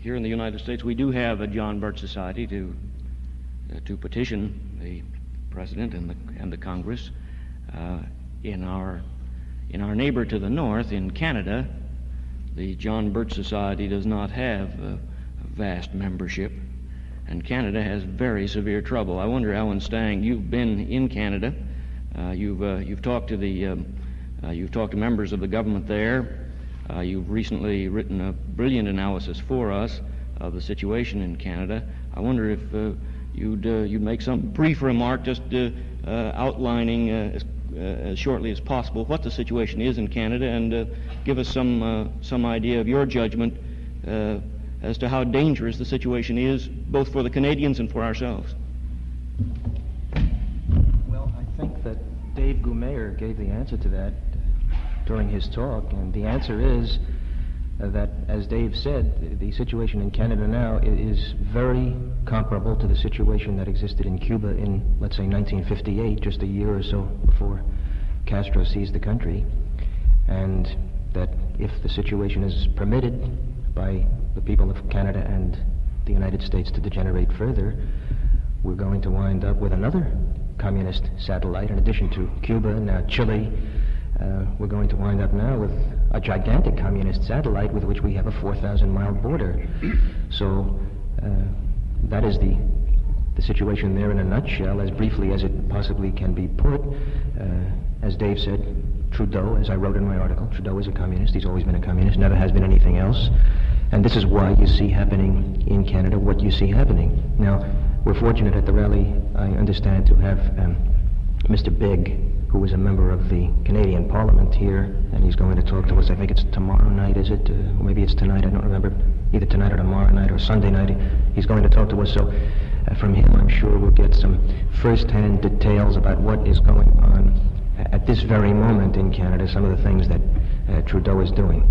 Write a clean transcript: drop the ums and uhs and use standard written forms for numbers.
here in the United States, we do have a John Birch Society to petition the President and the Congress. In our neighbor to the north, in Canada, the John Birch Society does not have a vast membership, and Canada has very severe trouble. I wonder, Alan Stang, you've been in Canada. You've talked to members of the government there. You've recently written a brilliant analysis for us of the situation in Canada. I wonder if you'd make some brief remark, just outlining as shortly as possible what the situation is in Canada, and give us some idea of your judgment as to how dangerous the situation is, both for the Canadians and for ourselves. Well, I think that Dave Gumayer gave the answer to that during his talk, and the answer is that, as Dave said, the situation in Canada now is very comparable to the situation that existed in Cuba in, let's say, 1958, just a year or so before Castro seized the country, and that if the situation is permitted by the people of Canada and the United States to degenerate further, we're going to wind up with another communist satellite in addition to Cuba, now Chile. We're going to wind up now with a gigantic communist satellite with which we have a 4,000-mile border. So that is the situation there in a nutshell, as briefly as it possibly can be put. As Dave said, Trudeau, as I wrote in my article, Trudeau is a communist. He's always been a communist, never has been anything else. And this is why you see happening in Canada what you see happening. Now, we're fortunate at the rally, I understand, to have Mr. Bigg, who is a member of the Canadian Parliament here, and he's going to talk to us. I think it's tomorrow night, is it? Or maybe it's tonight, I don't remember. Either tonight or tomorrow night or Sunday night. He's going to talk to us, so from him I'm sure we'll get some first-hand details about what is going on at this very moment in Canada, some of the things that Trudeau is doing.